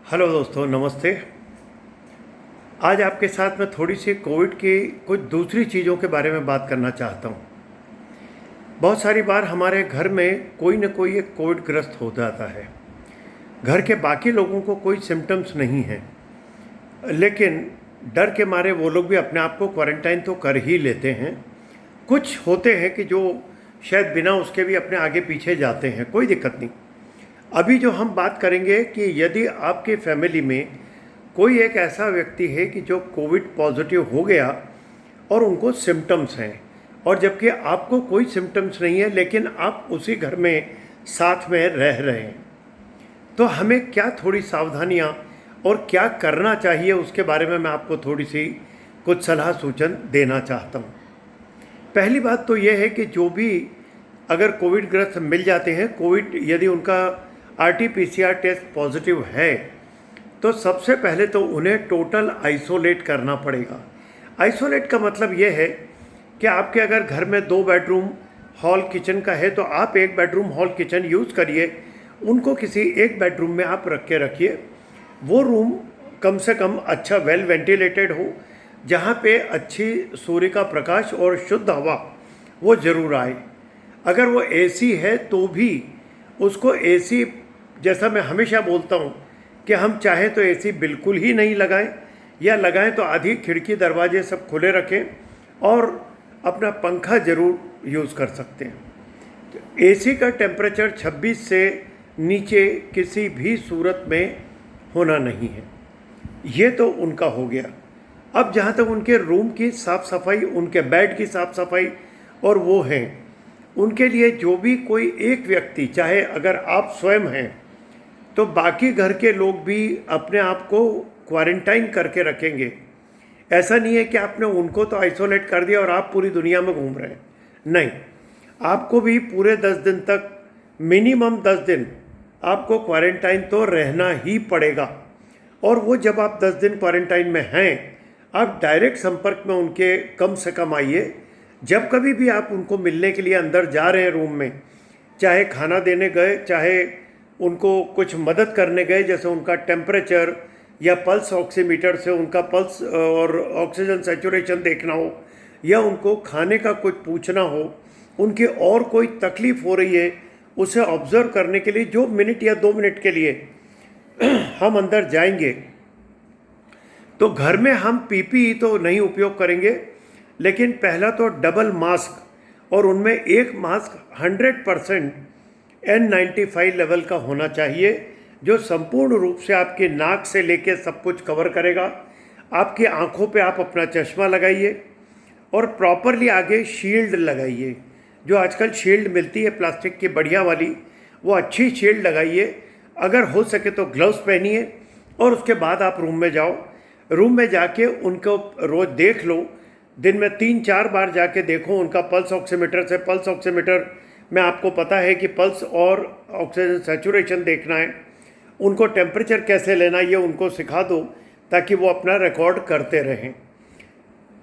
Hello दोस्तों, नमस्ते। आज आपके साथ मैं थोड़ी सी कोविड की कुछ दूसरी चीज़ों के बारे में बात करना चाहता हूँ। बहुत सारी बार हमारे घर में कोई न कोई एक कोविड ग्रस्त हो जाता है। घर के बाकी लोगों को कोई सिम्टम्स नहीं है, लेकिन डर के मारे वो लोग भी अपने आप को क्वारंटाइन तो कर ही लेते हैं। कुछ होते हैं कि जो शायद बिना उसके भी अपने आगे पीछे जाते हैं, कोई दिक्कत नहीं। अभी जो हम बात करेंगे कि यदि आपके फैमिली में कोई एक ऐसा व्यक्ति है कि जो कोविड पॉजिटिव हो गया और उनको सिम्टम्स हैं, और जबकि आपको कोई सिम्टम्स नहीं है लेकिन आप उसी घर में साथ में रह रहे हैं, तो हमें क्या थोड़ी सावधानियां और क्या करना चाहिए उसके बारे में मैं आपको थोड़ी सी कुछ सलाह सूचन देना चाहता हूं। पहली बात तो यह है कि जो भी अगर कोविड ग्रस्त मिल जाते हैं, कोविड यदि उनका आरटी-पीसीआर टेस्ट पॉजिटिव है, तो सबसे पहले तो उन्हें टोटल आइसोलेट करना पड़ेगा। आइसोलेट का मतलब ये है कि आपके अगर घर में 2 बेडरूम हॉल किचन का है तो आप 1 बेडरूम हॉल किचन यूज़ करिए, उनको किसी एक बेडरूम में आप रख के रखिए। वो रूम कम से कम अच्छा वेल वेंटिलेटेड हो, जहाँ पे अच्छी सूर्य का प्रकाश और शुद्ध हवा वो ज़रूर आए। अगर वो एसी है तो भी उसको एसी, जैसा मैं हमेशा बोलता हूँ कि हम चाहें तो एसी बिल्कुल ही नहीं लगाएं, या लगाएं तो आधी खिड़की दरवाजे सब खुले रखें और अपना पंखा ज़रूर यूज़ कर सकते हैं। एसी का टेम्परेचर 26 से नीचे किसी भी सूरत में होना नहीं है। ये तो उनका हो गया। अब जहाँ तक उनके रूम की साफ़ सफाई, उनके बेड की साफ़ सफाई और वो हैं, उनके लिए जो भी कोई एक व्यक्ति, चाहे अगर आप स्वयं हैं तो बाकी घर के लोग भी अपने आप को क्वारंटाइन करके रखेंगे। ऐसा नहीं है कि आपने उनको तो आइसोलेट कर दिया और आप पूरी दुनिया में घूम रहे हैं, नहीं। आपको भी पूरे 10 दिन तक, मिनिमम 10 दिन आपको क्वारंटाइन तो रहना ही पड़ेगा। और वो जब आप 10 दिन क्वारंटाइन में हैं, आप डायरेक्ट संपर्क में उनके कम से कम आइए। जब कभी भी आप उनको मिलने के लिए अंदर जा रहे हैं रूम में, चाहे खाना देने गए, चाहे उनको कुछ मदद करने गए, जैसे उनका टेम्परेचर या पल्स ऑक्सीमीटर से उनका पल्स और ऑक्सीजन सैचुरेशन देखना हो, या उनको खाने का कुछ पूछना हो, उनकी और कोई तकलीफ़ हो रही है उसे ऑब्ज़र्व करने के लिए जो मिनट या 2 मिनट के लिए हम अंदर जाएंगे, तो घर में हम पीपीई तो नहीं उपयोग करेंगे, लेकिन पहला तो डबल मास्क, और उनमें एक मास्क 100% N95 लेवल का होना चाहिए, जो संपूर्ण रूप से आपकी नाक से लेकर सब कुछ कवर करेगा। आपकी आंखों पे आप अपना चश्मा लगाइए और प्रॉपरली आगे शील्ड लगाइए। जो आजकल शील्ड मिलती है प्लास्टिक की बढ़िया वाली, वो अच्छी शील्ड लगाइए। अगर हो सके तो ग्लव्स पहनिए और उसके बाद आप रूम में जाओ। रूम में जाके उनको रोज़ देख लो, दिन में 3-4 बार जाके देखो उनका पल्स ऑक्सीमीटर से। पल्स ऑक्सीमीटर में आपको पता है कि पल्स और ऑक्सीजन सैचुरेशन देखना है, उनको टेम्परेचर कैसे लेना ये उनको सिखा दो, ताकि वो अपना रिकॉर्ड करते रहें।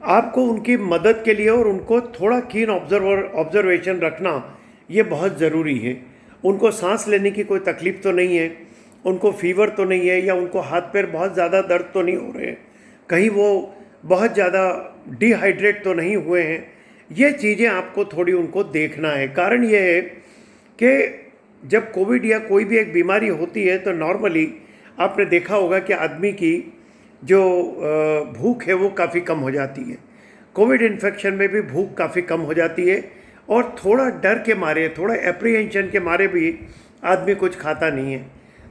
आपको उनकी मदद के लिए और उनको थोड़ा कीन ऑब्जर्वेशन रखना ये बहुत ज़रूरी है। उनको सांस लेने की कोई तकलीफ़ तो नहीं है, उनको फीवर तो नहीं है, या उनको हाथ पैर बहुत ज़्यादा दर्द तो नहीं हो रहे हैं, कहीं वो बहुत ज़्यादा डिहाइड्रेट तो नहीं हुए हैं। ये चीज़ें आपको थोड़ी उनको देखना है। कारण ये है कि जब कोविड या कोई भी एक बीमारी होती है तो नॉर्मली आपने देखा होगा कि आदमी की जो भूख है वो काफ़ी कम हो जाती है। कोविड इन्फेक्शन में भी भूख काफ़ी कम हो जाती है, और थोड़ा डर के मारे, थोड़ा एप्रीहेंशन के मारे भी आदमी कुछ खाता नहीं है।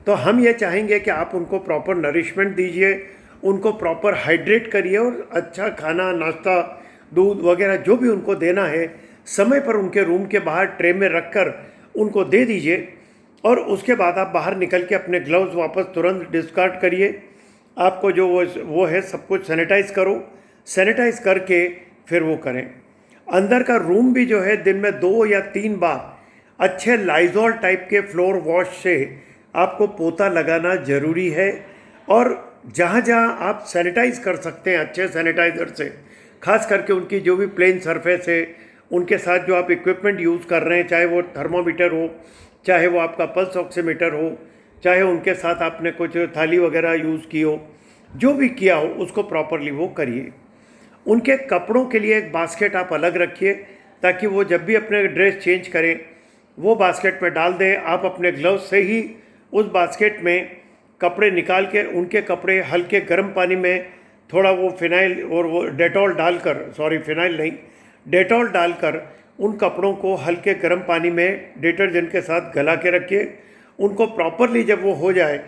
तो हम ये चाहेंगे कि आप उनको प्रॉपर नरिशमेंट दीजिए, उनको प्रॉपर हाइड्रेट करिए, और अच्छा खाना, नाश्ता, दूध वगैरह जो भी उनको देना है समय पर उनके रूम के बाहर ट्रे में रखकर उनको दे दीजिए। और उसके बाद आप बाहर निकल के अपने ग्लव्स वापस तुरंत डिस्कार्ड करिए। आपको जो वो है सब कुछ सैनिटाइज़ करो, सैनिटाइज़ करके फिर वो करें। अंदर का रूम भी जो है दिन में 2 या 3 बार अच्छे लाइजॉल टाइप के फ्लोर वॉश से आपको पोता लगाना ज़रूरी है। और जहाँ जहाँ आप सैनिटाइज़ कर सकते हैं अच्छे सैनिटाइज़र से, खास करके उनकी जो भी प्लेन सरफेस है, उनके साथ जो आप इक्विपमेंट यूज़ कर रहे हैं, चाहे वो थर्मोमीटर हो, चाहे वो आपका पल्स ऑक्सीमीटर हो, चाहे उनके साथ आपने कुछ थाली वगैरह यूज़ की हो, जो भी किया हो उसको प्रॉपरली वो करिए। उनके कपड़ों के लिए एक बास्केट आप अलग रखिए, ताकि वो जब भी अपने ड्रेस चेंज करें वो बास्केट में डाल दें। आप अपने ग्लव्स से ही उस बास्केट में कपड़े निकाल के उनके कपड़े हल्के गर्म पानी में थोड़ा वो फिनाइल और वो डेटॉल डालकर, सॉरी फिनाइल नहीं, डेटॉल डालकर उन कपड़ों को हल्के गर्म पानी में डिटर्जेंट के साथ गला के रखिए। उनको प्रॉपरली जब वो हो जाए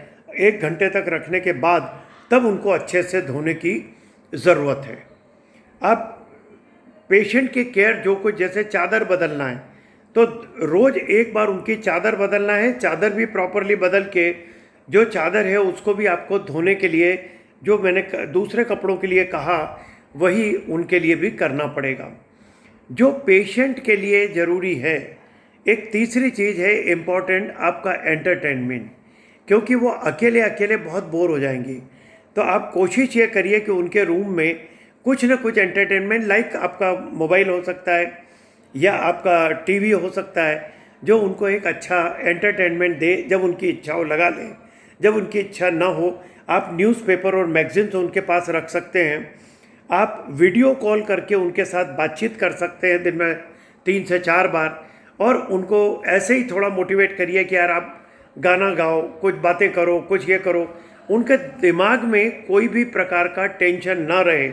1 घंटे तक रखने के बाद तब उनको अच्छे से धोने की ज़रूरत है। अब पेशेंट की केयर जो कुछ, जैसे चादर बदलना है तो रोज़ एक बार उनकी चादर बदलना है। चादर भी प्रॉपरली बदल के जो चादर है उसको भी आपको धोने के लिए, जो मैंने दूसरे कपड़ों के लिए कहा वही उनके लिए भी करना पड़ेगा। जो पेशेंट के लिए ज़रूरी है, एक तीसरी चीज़ है इम्पॉर्टेंट, आपका एंटरटेनमेंट, क्योंकि वो अकेले अकेले बहुत बोर हो जाएंगी। तो आप कोशिश ये करिए कि उनके रूम में कुछ ना कुछ एंटरटेनमेंट, लाइक आपका मोबाइल हो सकता है या आपका टीवी हो सकता है, जो उनको एक अच्छा एंटरटेनमेंट दे। जब उनकी इच्छा हो लगा लें, जब उनकी इच्छा ना हो आप न्यूज़पेपर और मैगजीन्स उनके पास रख सकते हैं। आप वीडियो कॉल करके उनके साथ बातचीत कर सकते हैं दिन में 3 से 4 बार, और उनको ऐसे ही थोड़ा मोटिवेट करिए कि यार आप गाना गाओ, कुछ बातें करो, कुछ ये करो। उनके दिमाग में कोई भी प्रकार का टेंशन ना रहे,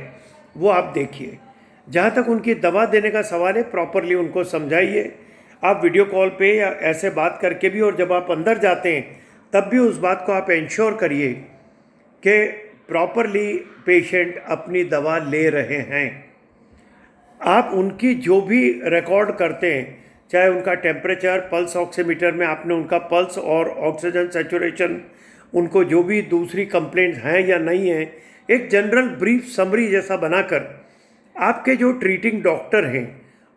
वो आप देखिए। जहाँ तक उनकी दवा देने का सवाल है, प्रॉपरली उनको समझाइए। आप वीडियो कॉल पे या ऐसे बात करके भी, और जब आप अंदर जाते हैं तब भी उस बात को आप इंश्योर करिए कि प्रॉपरली पेशेंट अपनी दवा ले रहे हैं। आप उनकी जो भी रिकॉर्ड करते हैं, चाहे उनका टेम्परेचर, पल्स ऑक्सीमीटर में आपने उनका पल्स और ऑक्सीजन सैचुरेशन, उनको जो भी दूसरी कंप्लेंट्स हैं या नहीं हैं, एक जनरल ब्रीफ समरी जैसा बनाकर आपके जो ट्रीटिंग डॉक्टर हैं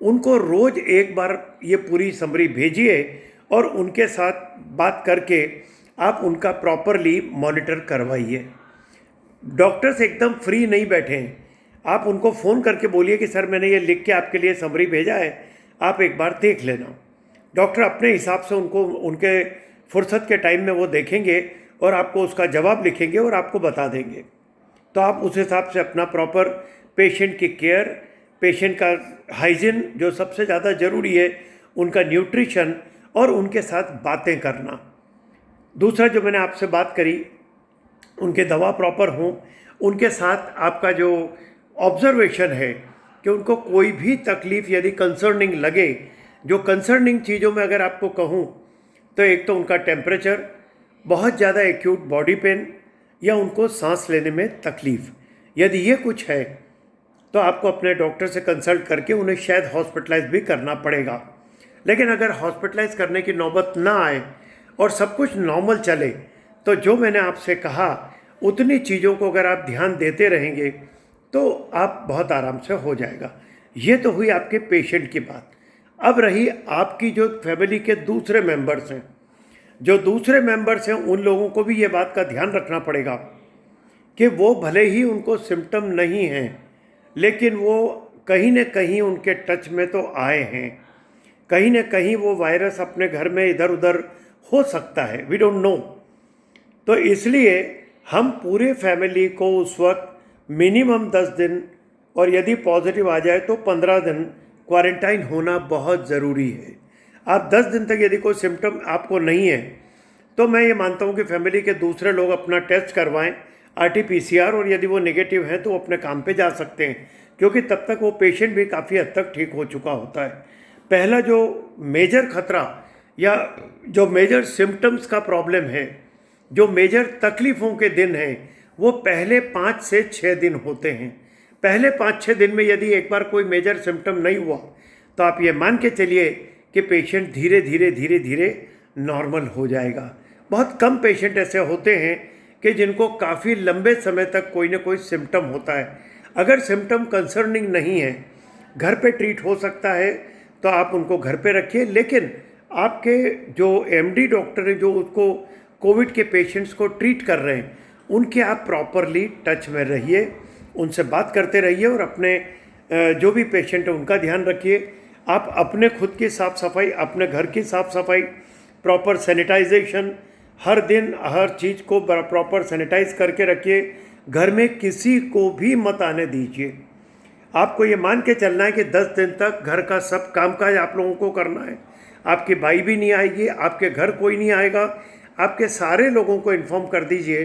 उनको रोज़ एक बार ये पूरी समरी भेजिए, और उनके साथ बात करके आप उनका प्रॉपरली मॉनिटर करवाइए। डॉक्टर से एकदम फ्री नहीं बैठें। आप उनको फ़ोन करके बोलिए कि सर मैंने ये लिख के आपके लिए समरी भेजा है, आप एक बार देख लेना। डॉक्टर अपने हिसाब से उनको उनके फुर्सत के टाइम में वो देखेंगे और आपको उसका जवाब लिखेंगे और आपको बता देंगे। तो आप उस हिसाब से अपना प्रॉपर पेशेंट की केयर, पेशेंट का हाइजीन जो सबसे ज़्यादा ज़रूरी है, उनका न्यूट्रिशन और उनके साथ बातें करना। दूसरा जो मैंने आपसे बात करी, उनके दवा प्रॉपर हों, उनके साथ आपका जो ऑब्जर्वेशन है कि उनको कोई भी तकलीफ़ यदि कंसर्निंग लगे, जो कंसर्निंग चीज़ों में अगर आपको कहूँ तो एक तो उनका टेम्परेचर, बहुत ज़्यादा एक्यूट बॉडी पेन, या उनको सांस लेने में तकलीफ़, यदि ये कुछ है तो आपको अपने डॉक्टर से कंसल्ट करके उन्हें शायद हॉस्पिटलाइज भी करना पड़ेगा। लेकिन अगर हॉस्पिटलाइज करने की नौबत ना आए और सब कुछ नॉर्मल चले, तो जो मैंने आपसे कहा उतनी चीज़ों को अगर आप ध्यान देते रहेंगे तो आप बहुत आराम से हो जाएगा। ये तो हुई आपके पेशेंट की बात। अब रही आपकी जो फैमिली के दूसरे मेंबर्स हैं, जो दूसरे मेंबर्स हैं उन लोगों को भी ये बात का ध्यान रखना पड़ेगा कि वो भले ही उनको सिम्टम नहीं हैं, लेकिन वो कहीं न कहीं उनके टच में तो आए हैं। कहीं न कहीं वो वायरस अपने घर में इधर उधर हो सकता है, वी डोंट नो। तो इसलिए हम पूरे फैमिली को उस वक्त मिनिमम 10 दिन, और यदि पॉजिटिव आ जाए तो 15 दिन क्वारंटाइन होना बहुत ज़रूरी है। आप 10 दिन तक यदि कोई सिम्टम आपको नहीं है तो मैं ये मानता हूँ कि फैमिली के दूसरे लोग अपना टेस्ट करवाएं, RT-PCR, और यदि वो नेगेटिव हैं तो वो अपने काम पे जा सकते हैं, क्योंकि तब तक वो पेशेंट भी काफ़ी हद तक ठीक हो चुका होता है। पहला जो मेजर खतरा या जो मेजर सिम्टम्स का प्रॉब्लम है, जो मेजर तकलीफ़ों के दिन हैं, वो पहले 5 से 6 दिन होते हैं। पहले 5-6 दिन में यदि एक बार कोई मेजर सिम्टम नहीं हुआ तो आप ये मान के चलिए कि पेशेंट धीरे धीरे नॉर्मल हो जाएगा। बहुत कम पेशेंट ऐसे होते हैं कि जिनको काफ़ी लंबे समय तक कोई ना कोई सिम्टम होता है। अगर सिम्टम कंसर्निंग नहीं है, घर पे ट्रीट हो सकता है, तो आप उनको घर पे रखिए। लेकिन आपके जो MD डॉक्टर हैं जो उसको कोविड के पेशेंट्स को ट्रीट कर रहे हैं, उनके आप प्रॉपरली टच में रहिए, उनसे बात करते रहिए, और अपने जो भी पेशेंट है उनका ध्यान रखिए। आप अपने खुद की साफ़ सफाई, अपने घर की साफ़ सफाई, प्रॉपर सैनिटाइजेशन, हर दिन हर चीज़ को प्रॉपर सैनिटाइज करके रखिए। घर में किसी को भी मत आने दीजिए। आपको ये मान के चलना है कि 10 दिन तक घर का सब कामकाज आप लोगों को करना है। आपकी बाई भी नहीं आएगी, आपके घर कोई नहीं आएगा। आपके सारे लोगों को इन्फॉर्म कर दीजिए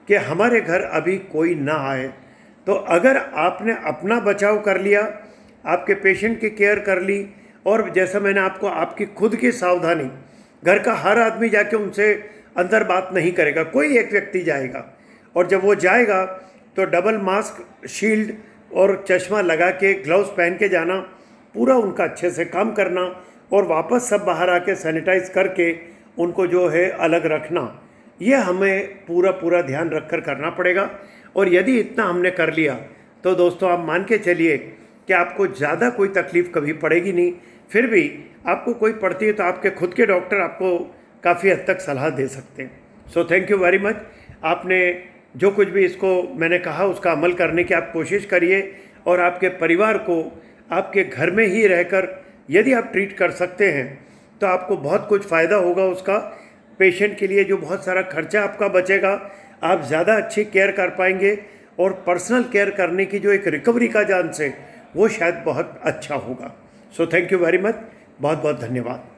कि हमारे घर अभी कोई ना आए। तो अगर आपने अपना बचाव कर लिया, आपके पेशेंट की केयर कर ली, और जैसा मैंने आपको आपकी खुद की सावधानी, घर का हर आदमी जाके उनसे अंदर बात नहीं करेगा, कोई एक व्यक्ति जाएगा, और जब वो जाएगा तो डबल मास्क, शील्ड और चश्मा लगा के, ग्लव्स पहन के जाना, पूरा उनका अच्छे से काम करना, और वापस सब बाहर आके सैनिटाइज करके उनको जो है अलग रखना। ये हमें पूरा ध्यान रखकर करना पड़ेगा। और यदि इतना हमने कर लिया तो दोस्तों आप मान के चलिए कि आपको ज़्यादा कोई तकलीफ़ कभी पड़ेगी नहीं। फिर भी आपको कोई पड़ती है तो आपके खुद के डॉक्टर आपको काफ़ी हद तक सलाह दे सकते हैं। So thank you very much. आपने जो कुछ भी इसको मैंने कहा उसका अमल करने की आप कोशिश करिए, और आपके परिवार को आपके घर में ही रहकर यदि आप ट्रीट कर सकते हैं तो आपको बहुत कुछ फ़ायदा होगा उसका। पेशेंट के लिए जो बहुत सारा खर्चा आपका बचेगा, आप ज़्यादा अच्छी केयर कर पाएंगे, और पर्सनल केयर करने की जो एक रिकवरी का चांस है वो शायद बहुत अच्छा होगा। So thank you very much, बहुत बहुत धन्यवाद।